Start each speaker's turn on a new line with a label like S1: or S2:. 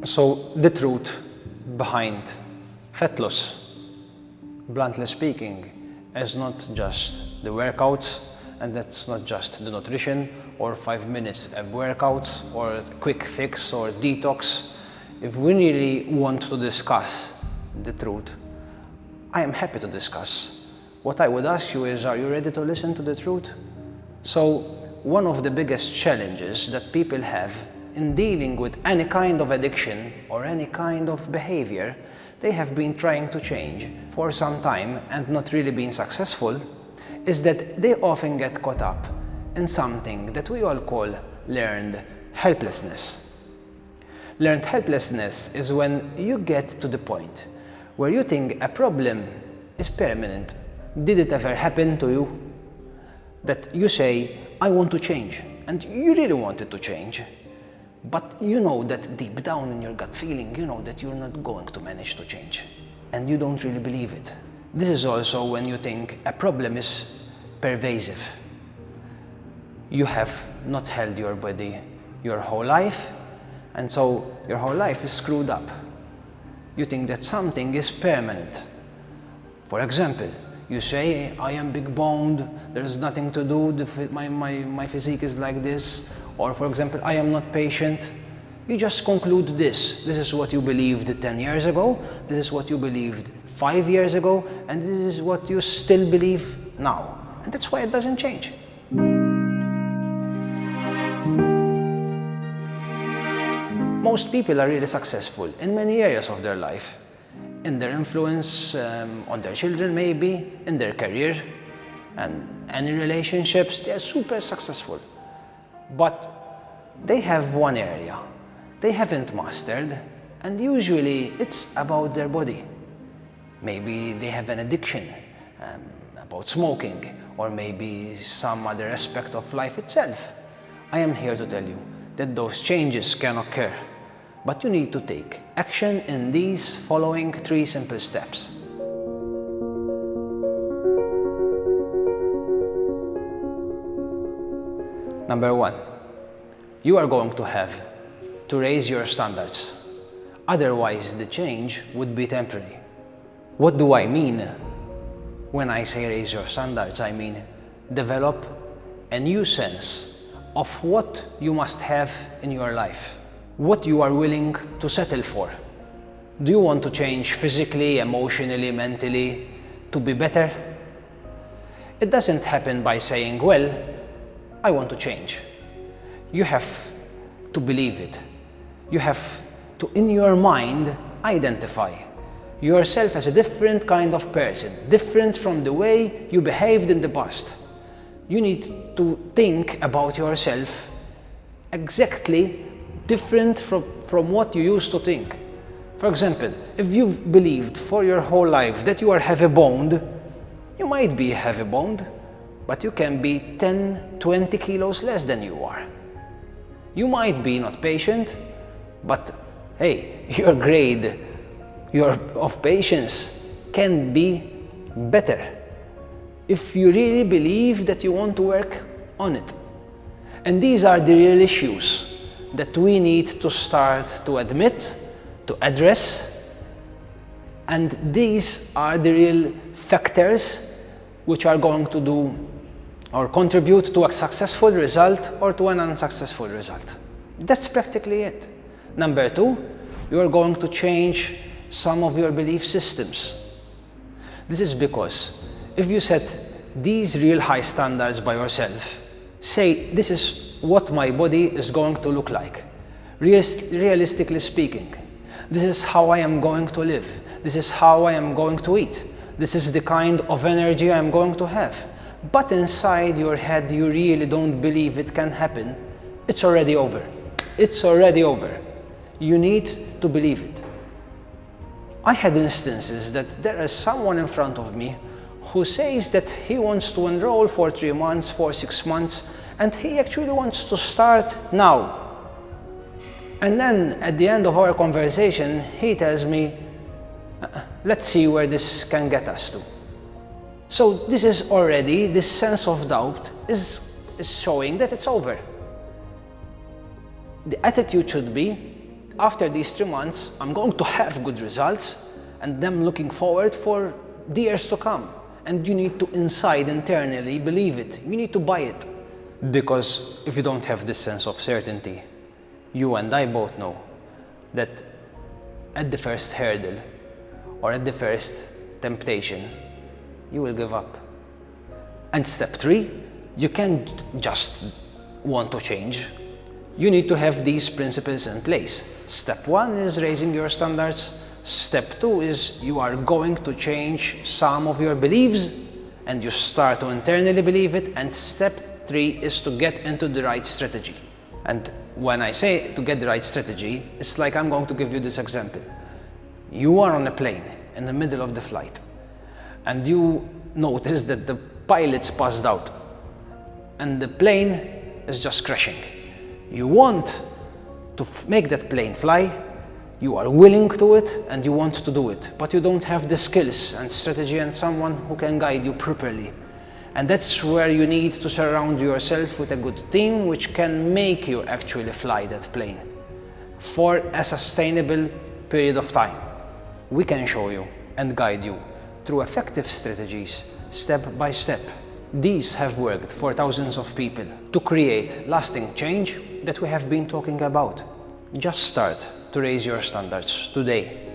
S1: So the truth behind fat loss, bluntly speaking, is not just the workouts, and that's not just the nutrition or 5 minutes of workouts or a quick fix or detox. If we really want to discuss the truth, I am happy to discuss. What I would ask you is, are you ready to listen to the truth? So one of the biggest challenges that people have in dealing with any kind of addiction or any kind of behavior they have been trying to change for some time and not really been successful, is that they often get caught up in something that we all call learned helplessness. Learned helplessness is when you get to the point where you think a problem is permanent. Did it ever happen to you? That you say, I want to change, and you really wanted to change, but you know that deep down in your gut feeling, you know that you're not going to manage to change, and you don't really believe it. This is also when you think a problem is pervasive. You have not held your body your whole life, and so your whole life is screwed up. You think that something is permanent. For example, you say, I am big boned, there is nothing to do, my physique is like this. Or for example, I am not patient. You just conclude this. This is what you believed 10 years ago, this is what you believed 5 years ago, and this is what you still believe now. And that's why it doesn't change. Most people are really successful in many areas of their life. In their influence on their children maybe, in their career, and any relationships, they are super successful. But they have one area they haven't mastered, and usually it's about their body. Maybe they have an addiction about smoking, or maybe some other aspect of life itself. I am here to tell you that those changes can occur, but you need to take action in these following 3 simple steps. Number 1, you are going to have to raise your standards. Otherwise, the change would be temporary. What do I mean? When I say raise your standards, I mean develop a new sense of what you must have in your life, what you are willing to settle for. Do you want to change physically, emotionally, mentally, to be better? It doesn't happen by saying, well, I want to change. You have to believe it. You have to, in your mind, identify yourself as a different kind of person, different from the way you behaved in the past. You need to think about yourself exactly different from what you used to think. For example, if you've believed for your whole life that you are heavy-boned, you might be heavy-boned, but you can be 10, 20 kilos less than you are. You might be not patient, but hey, your grade of patience can be better if you really believe that you want to work on it. And these are the real issues that we need to start to admit, to address, and these are the real factors which are going to do or contribute to a successful result or to an unsuccessful result. That's practically it. Number 2, you are going to change some of your belief systems. This is because if you set these real high standards by yourself, say, this is what my body is going to look like, realistically speaking. This is how I am going to live. This is how I am going to eat. This is the kind of energy I am going to have. But inside your head, you really don't believe it can happen. It's already over. It's already over. You need to believe it. I had instances that there is someone in front of me who says that he wants to enroll for 3 months, for 6 months, and he actually wants to start now. And then at the end of our conversation, he tells me, let's see where this can get us to. So this is already, this sense of doubt is showing that it's over. The attitude should be, after these 3 months, I'm going to have good results and them looking forward for the years to come. And you need to inside, internally, believe it. You need to buy it. Because if you don't have this sense of certainty, you and I both know that at the first hurdle or at the first temptation, you will give up. And step 3, you can't just want to change. You need to have these principles in place. Step 1 is raising your standards. Step 2 is you are going to change some of your beliefs and you start to internally believe it. And step 3 is to get into the right strategy. And when I say to get the right strategy, it's like I'm going to give you this example. You are on a plane in the middle of the flight and you notice that the pilot's passed out and the plane is just crashing. You want to make that plane fly, you are willing to it and you want to do it, but you don't have the skills and strategy and someone who can guide you properly. And that's where you need to surround yourself with a good team which can make you actually fly that plane for a sustainable period of time. We can show you and guide you through effective strategies, step by step. These have worked for thousands of people to create lasting change that we have been talking about. Just start to raise your standards today.